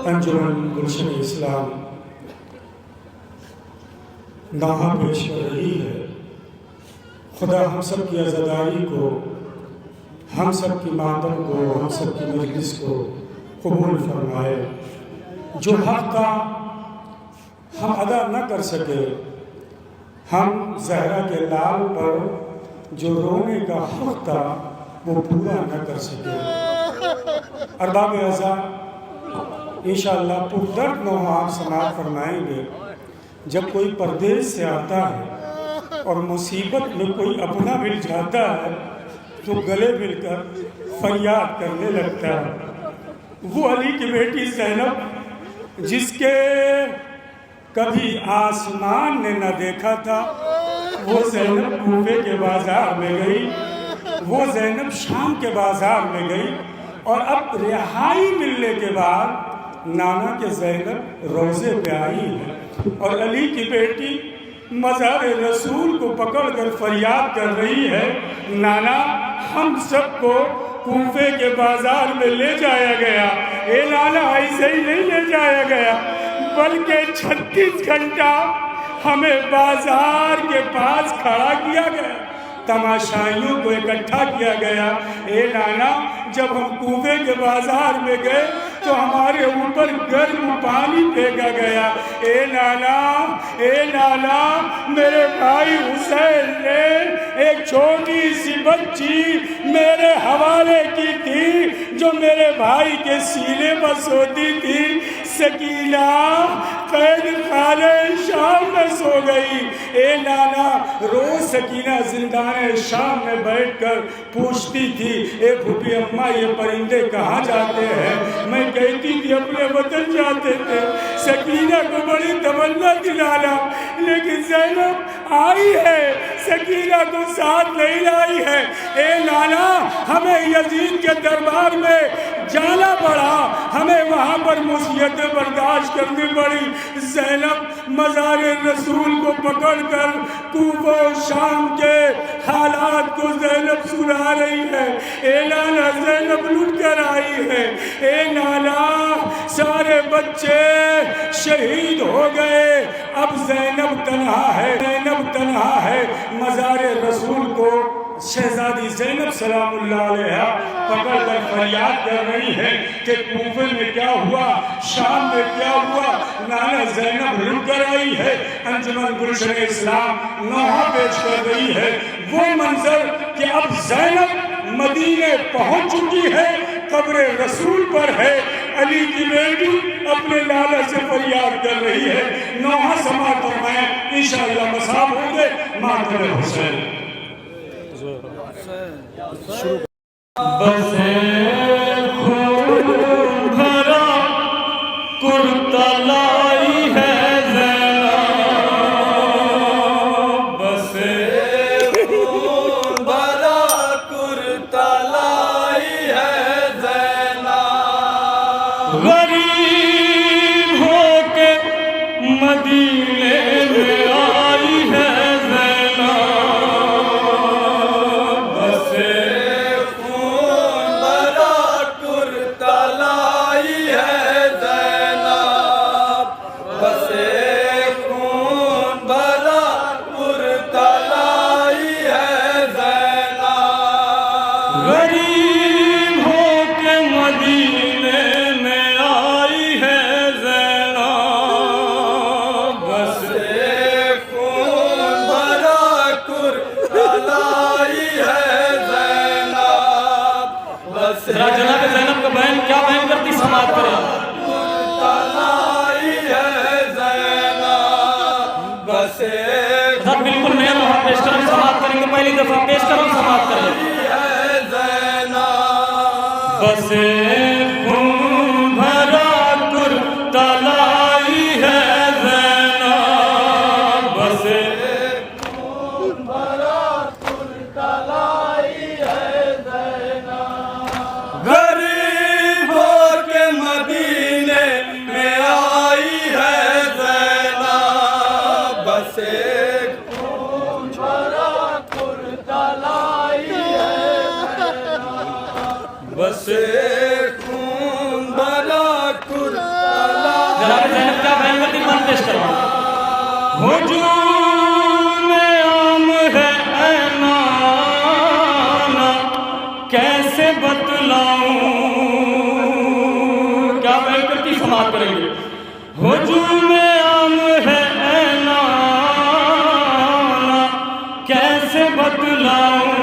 अंजुमन गुलशन इस्लाम नाहा पेश कर रही है। खुदा हम सब की आज़ादारी को, हम सब की मातम को, हम सब की मजलिस को कबूल फरमाए। जो हक़ का हम अदा न कर सके, हम ज़हरा के लाल पर जो रोने का हक़ था वो पूरा न कर सके। अरबाब अज़ा इंशाअल्लाह पुरदर्द नौहार समाअत फरमाएंगे। जब कोई परदेश से आता है और मुसीबत में कोई अपना मिल जाता है तो गले मिलकर फरियाद करने लगता है। वो अली की बेटी ज़ैनब, जिसके कभी आसमान ने न देखा था, वो ज़ैनब कूफे के बाज़ार में गई, वो ज़ैनब शाम के बाज़ार में गई और अब रिहाई मिलने के बाद नाना के ज़ैनब रोज़े पे आई है और अली की बेटी मज़ार रसूल को पकड़कर फरियाद कर रही है, नाना हम सबको कूफे के बाज़ार में ले जाया गया। ए नाना, ऐसे ही नहीं ले जाया गया, बल्कि 36 घंटा हमें बाज़ार के पास खड़ा किया गया, तमाशाइयों को इकट्ठा किया गया। ए नाना, जब हम कूफे के बाज़ार में गए तो हमारे ऊपर गर्म पानी फेंका गया। ए नाना, मेरे भाई हुसैन ने एक छोटी सी बच्ची मेरे हवाले की थी, जो मेरे भाई के सीने पर सोती थी। सकीना कैद खाने शाम में सो गई। ए नाना, रोज सकीना जिंदाने शाम में बैठकर पूछती थी, ए फूफी अम्मा, ये परिंदे कहाँ जाते हैं? मैं कहती थी अपने वतन जाते थे। सकीना को बड़ी तमन्ना थी नाना, लेकिन ज़ैनब आई है, सकीना को साथ नहीं लाई है। ए नाना, हमें यजीद के दरबार में जाना पड़ा, हमें वहाँ पर मुसीबतें बर्दाश्त करनी पड़ी। ज़ैनब मज़ार रसूल को पकड़कर कूफा शाम के हालात को ज़ैनब सुना रही है। ए नाना, ज़ैनब लुट कर आई है। ए नाना, सारे बच्चे शहीद हो गए, अब ज़ैनब तन्हा है। मज़ार रसूल को शहजादी ज़ैनब सलामुल्लाह अलैहा पकड़ कर फरियाद कर रही है कि कूफे में क्या हुआ, शाम में क्या हुआ। नाना, ज़ैनब लुट कर आई है। अंजुमन गुलशन इस्लाम नौहा पेश कर रही है वो मंजर कि अब ज़ैनब मदीने पहुंच चुकी है, कब्र रसूल पर है। अली की बेटी अपने लाला से फरियाद कर रही है। नौहा समाअत फरमाएं, इंशाअल्लाह मसाब होंगे। मातम हुसैन बसे खून भरा कुर्ता लाई है ज़ैनब, बसे खून भरा कुर्ता लाई है ज़ैनब। गरीब होके मदीने में आई है जनाब ज़ैनब का बयान क्या बयान करती समाअत करें। बिल्कुल नया नौहा पेश करो, समाअत करेंगे, पहली दफा पेश करो, समाअत करें। बसे खून भरा कुर्ता लाई है ज़ैनब, बसे खून भरा कुर्ता लाई है ज़ैनब। गरीब होके मदीने में आई है ज़ैनब, बसे खून भरा कुर्ता लाई है ज़ैनब, बसे जनाब ज़ैनब क्या बयान करती मान पेश करो। हुजूम आम है ऐनाना कैसे बतलाऊं, क्या बयान करती समाप्त करेंगे। हुजूम आम है ऐनाना कैसे बतलाऊं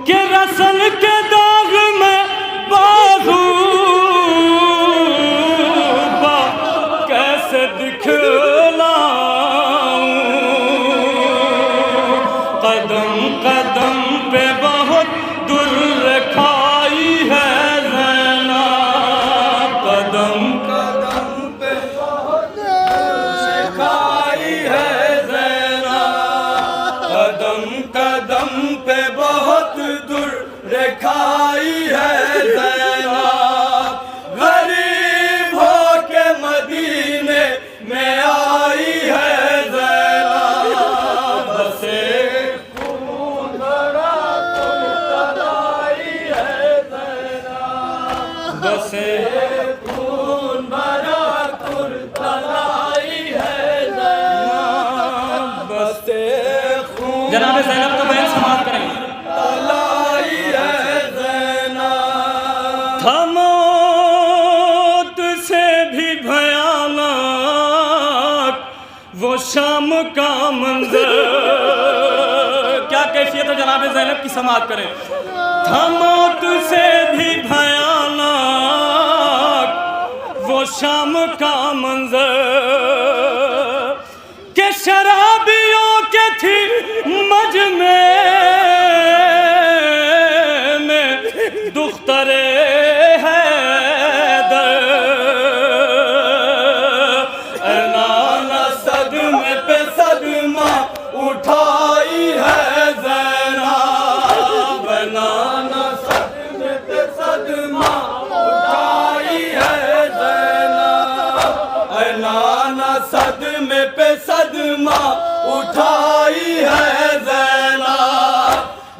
कि रसल के दाग में बाज़ूबा कैसे दिखलाऊं, कदम कदम पे बहुत दुर्र खाई है ज़ैनब, कदम कदम पे बहुत दुर्र खाई है ज़ैनब, कदम कदम पे बहुत दुर्र खाई है ज़ैनब, गरीब हो के मदीने में आई है ज़ैनब, बसे खून भरा तलाई है ज़ैनब, बसे खून भरा तलाई है ज़ैनब, बसे खून जनाब ज़ैनब का बयान समाप्त करेंगे। तलाई है ज़ैनब, मौत से भी भयानक वो शाम का मंजर, क्या कैफियत है जनाब ज़ैनब की समाप्त करें। मौत से भी भयानक वो शाम का मंजर के शराबियों के थी मजमे में दुख्तरे हैदर, नाना सदमे पे सदमा उठाई है ज़ैनब, नाना सदमे पे सदमा उठाई है ज़ैनब, नाना सदमे पे सदमा उठाई है ज़ैनब,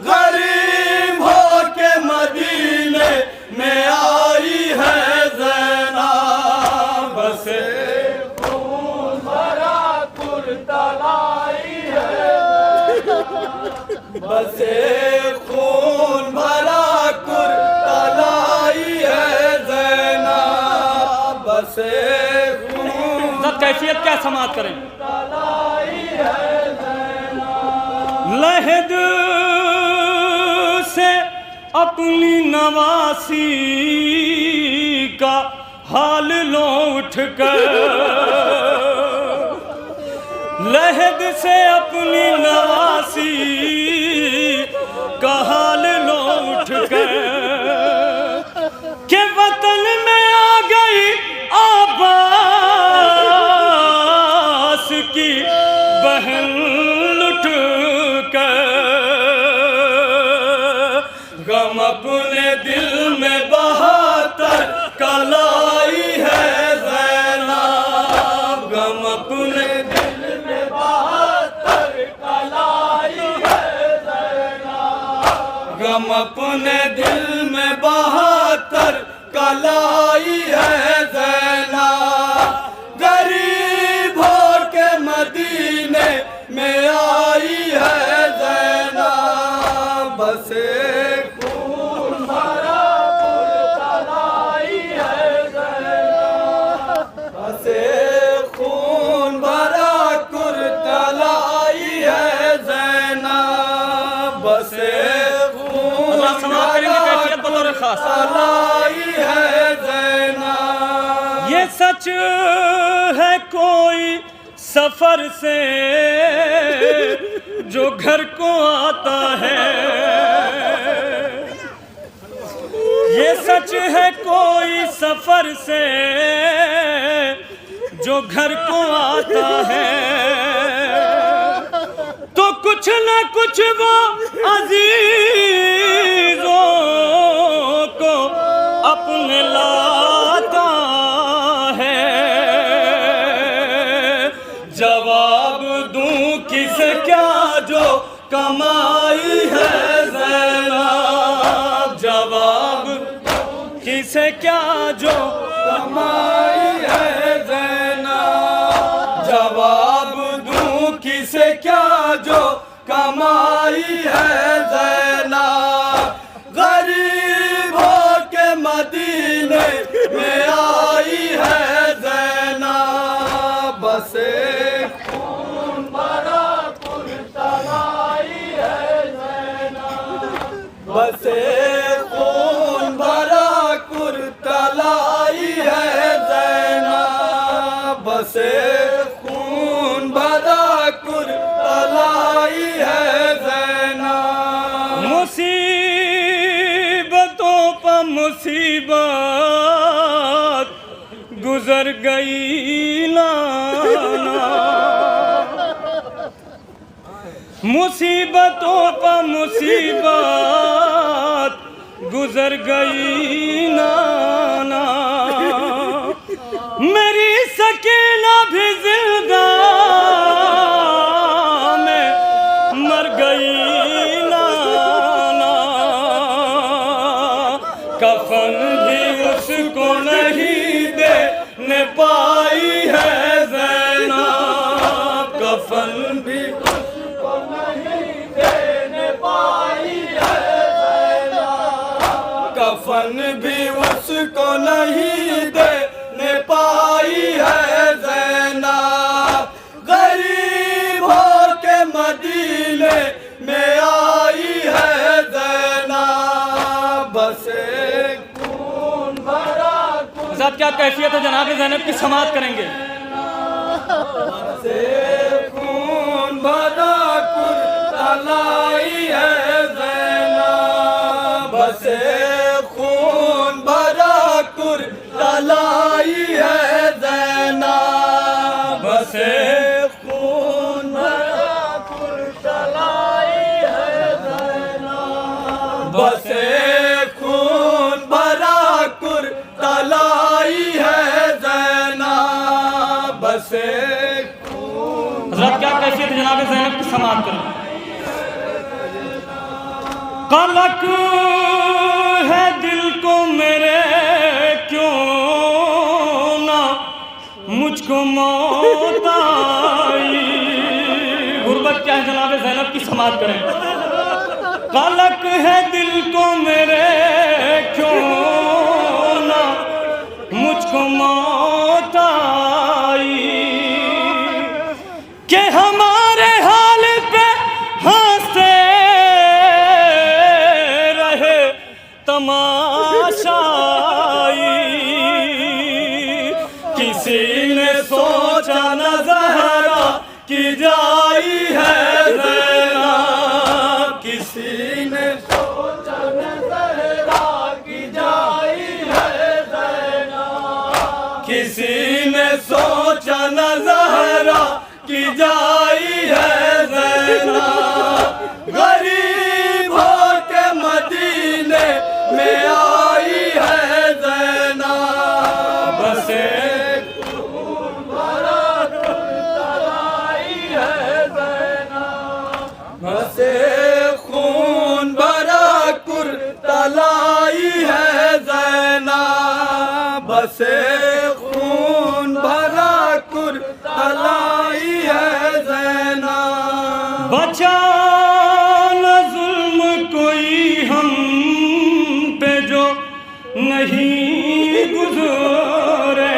गरीब हो के मदीने में आई है ज़ैनब, बसे खून भरा कुर्तलाई है, बसे खून भरा कुर्तलाई है ज़ैनब, बसे खून कैफियत क्या समाप्त करें। लहद से अपनी नवासी का हाल लो उठकर, लहद से अपनी नवासी का हाल लो उठकर के वतन में आ गई आबास की बहन लुट कर, गम अपने दिल में बहातर कलाई है ज़ैनब, गम अपने दिल में बहातर कलाई है ज़ैनब, गम अपने दिल में बहातर कलाई है ज़ैनब, गरीब हो के मदीने में आई है ज़ैनब, बसे खून भरा कुर्तलाई है ज़ैनब, बसे खून भरा कुर्तलाई है ज़ैनब, बसे खून समाप्त करेंगे कैफियत बतौर खास। तलाई है ज़ैनब, ये सच है कोई सफर से जो घर को आता है, ये सच है कोई सफर से जो घर को आता है, तो कुछ न कुछ वो अजीजों को अपने लाता है, जवाब दूं किसे क्या जो कमाई है ज़ैनब, जवाब किसे क्या जो कमाई है ज़ैनब। जवाब दूं किसे क्या जो कमाई है ज़ैनब। गरीब हो के मदीने में आई है ज़ैनब। बसे खून भरा कुर्तलाई है ज़ैनब। बसे खून भरा कुर्तलाई है ज़ैनब। बसे खून भरा कुर्तलाई है ज़ैनब। मुसीबतों पर मुसीबत गुजर गई नाना। मुसीबतों पर मुसीबत गुजर गई नाना। मेरी सकीना भी जिंदा में मर गई नाना। कफन भी उसको नहीं देने पाई है ज़ैनब। कफन भी उसको नहीं देने पाई है ज़ैनब। कफन भी उसको नहीं देने पाई है ज़ैनब। गरीब हो के मदीने में आई है ज़ैनब। बसे खून भरा साहब क्या कैफियत है जनाब ज़ैनब की समाअत करेंगे। बसे खून भरा कुर्तलाई है ज़ैनब। बसे खून भरा कुर्तलाई है ज़ैनब। बसे खून भरा कुर्तलाई है ज़ैनब। बसे खून भरा कुर्तलाई है ज़ैनब। बसे हज़रत क्या कैफियत है जनाब ज़ैनब की समाअत करें। कलक है दिल को मेरे क्यों ना मुझको मौत आई। गुर्बत क्या है जनाब ज़ैनब की समाअत करें। कलक है दिल को मेरे क्यों ना मुझको मौत आई। कि हमारे हाल पे हंसते रहे तमाशाई। किसी ने सोचा न ज़हरा की जाई है ज़ैनब। किसी ने सोचा न ज़हरा की जाई है ज़ैनब। किसी ने सोचा न ज़हरा की जाई है ज़ैनब। गरीब हो के मदीने में आई है ज़ैनब। बसे खून भरा कुर्तलाई है ज़ैनब। बसे खून भरा कुर्तलाई है ज़ैनब। बसे खून भरा कुर्तलाई है ज़ैनब। बचा न जुल्म कोई हम पे जो नहीं गुज़रे।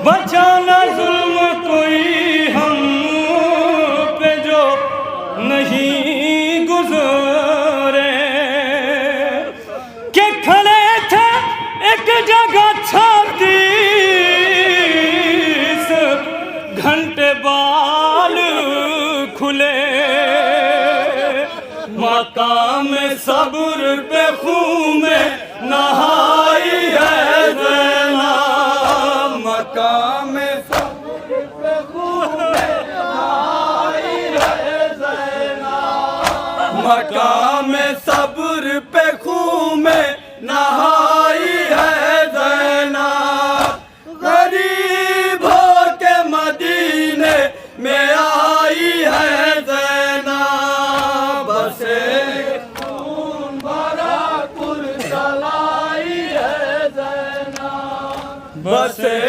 बचा न जुल्म कोई हम पे जो नहीं गुज़रे। के खड़े थे एक जगह 36 घंटे बाल खुले। मकाम सब्र पे खून में नहाई है ज़ैनब। मकाम सब्र पे खून में नहाई है ज़ैनब। मकाम सब्र पे खून में नहाई है ज़ैनब। गरीब हो के मदीने में आई है ज़ैनब। बसे खून भरा कुर्तलाई बसे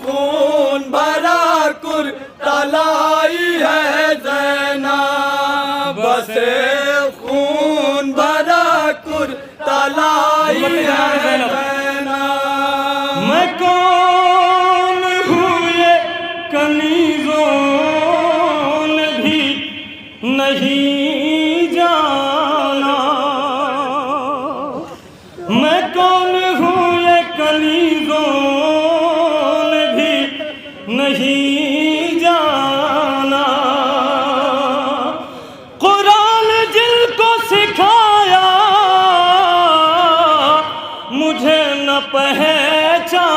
खून भरा कुर्तलाई है ज़ैनब, बसे खून भरा कुर्तलाई है ज़ैनब। मैं कौन हूँ ये कनीज़ों ने भी नहीं जाना, मैं कौन हूँ ये कनीज़ों ने भी नहीं जाना। कुरान जिनको सिखाया मुझे न पहचाना।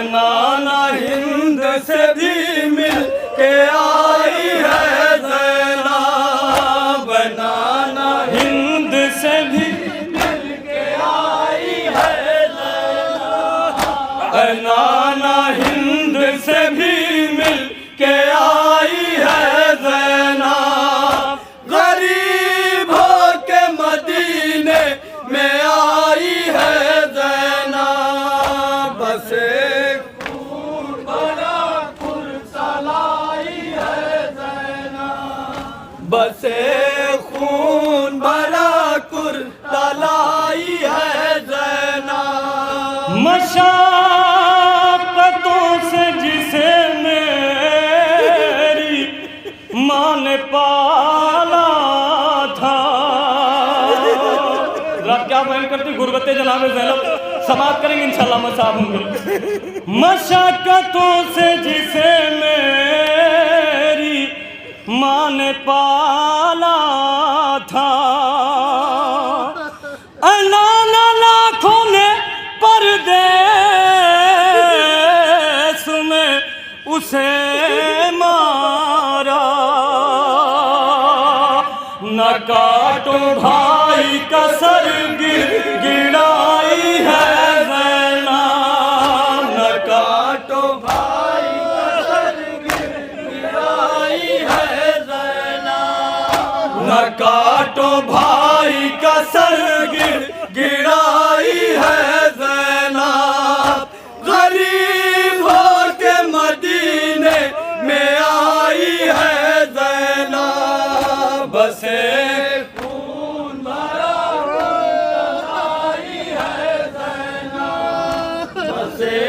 नाना हिंद से भी मिल के आई है ज़ैनब, नाना हिंद से भी मिल के आई है ज़ैनब, नाना हिंद से भी मिल के आई है ज़ैनब। गरीबों के मदीने में आई है ज़ैनब, बसे खून भरा कुर्तलाई है ज़ैनब, बसे खून भरा कुर्तलाई है ज़ैनब। मशक्क़तों से जिसे मेरी माँ ने पाला था। रात क्या बयान करती गुरबते जनाबे ज़ैनब, समाप्त करेंगे इंशाल्लाह मसाब होंगे। मशक्क़तों से जिसे मेरी माँ ने पाला था, नाना लाखों ने परदेस में उसे मारा। न काटो भाई का सर गिराई है ज़ैनब, न काटो भाई का सर गिराई है ज़ैनब, न काटो भाई का सर गिराई है ज़ैनब। गरीबों के मदीने में आई है ज़ैनब, बसे खून भरा कुर्तलाई है ज़ैनब, बसे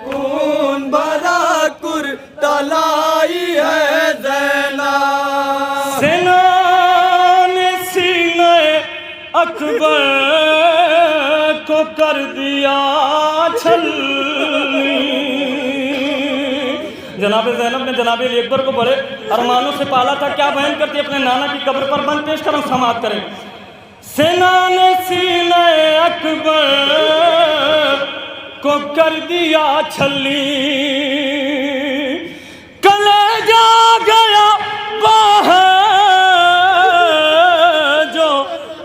खून भरा कुर्तलाई है ज़ैनब। सेनाने सीने अकबर को कर दिया छलनी। जनाब ज़ैनब ने जनाब अली अकबर को बड़े अरमानों से पाला था। क्या बयान करती है अपने नाना की कब्र पर? बंद पेश करो, समाप्त करें। सेनाने सीने अकबर को कर दिया छलनी, कलेजा गया बाहर जो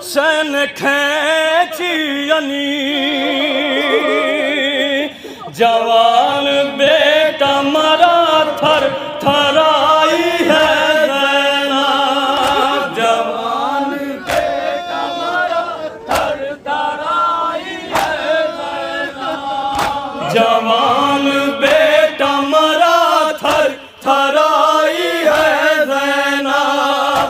शन खींची यानी। जवान बेटा मरा थर थराई है ज़ैनब, जवान बेटा मरा थर थराई है ज़ैनब, जवान बेटा मरा थर थराई है ज़ैनब।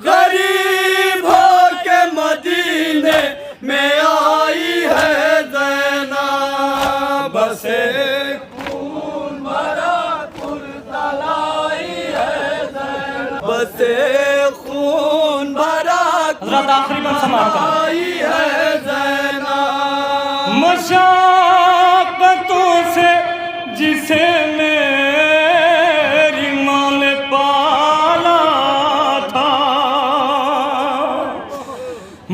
गरीबों के मदीने में आई है ज़ैनब, बसे खून भरा कुर्तलाई है ज़ैनब, बसे खून भरा हज़रत आखिरी बार समाप्त करें। कुर्तलाई है ज़ैनब। मशक्क़तों से जिसे मेरी माँ ने पाला था,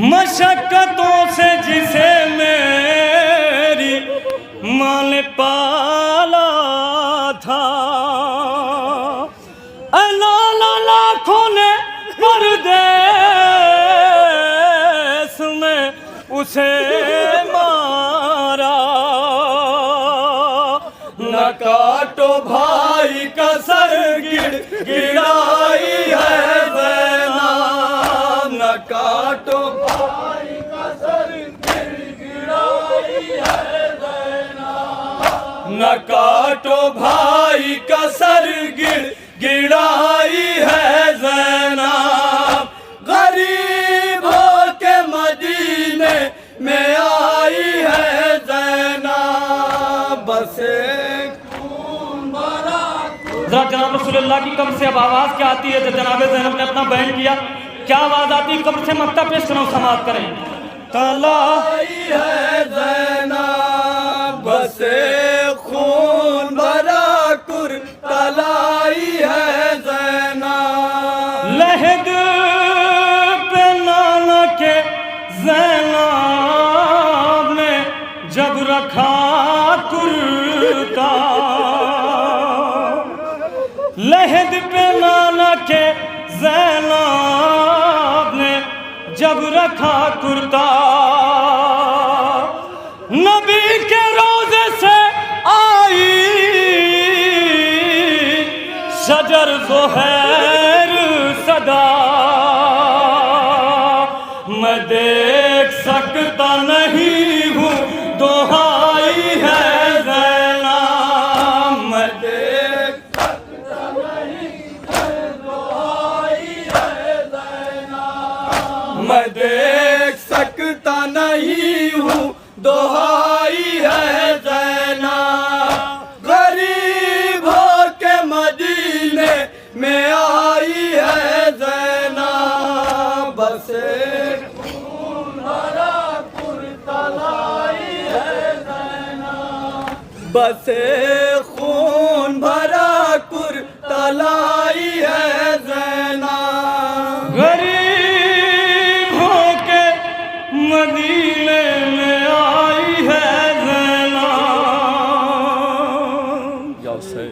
मशक्क़तों से जिसे मेरी माँ ने पाला था, नाना लाखों ने परदेस में उसे मारा। न काटो भाई का सर गिराई है ज़ैनब, न काटो भाई का सर गिराई न काटो भाई का सर गिड़ाई है ज़ैनब, गरीबों के मदीने में आई है ज़ैनब, बसे जनाब रसूलुल्लाह की कब्र से अब आवाज़ क्या आती है? जब जनाब ज़ैनब ने अपना बयान किया, क्या आवाज़ आती है? कब्र से मक्ता पेश करो, समाप्त करें। तलाई है ज़ैनब, बसे खून भरा कुर, तलाई है ज़ैनब, लहद पे नाना के ज़ैनब ने जब रखा कुर्ता, लहद पे नाना के ज़ैनब ने जब रखा कुर्ता, नबी के रोज़े से आई शजर ज़ुहैर सदा, मैं देख सकता नहीं हूँ दोहाई है ज़ैनब, मैं देख सकता नहीं है दोहाई है ज़ैनब, मैं देख सकता नहीं हूँ दोहाई है ज़ैनब, गरीब हो के मदीने में आई है ज़ैनब, बसे खून भरा कुर्तलाई है ज़ैनब, बसे खून भरा कुर्तलाई है ज़ैनब, गरीब होके मदीने में आई है ज़ैनब। या से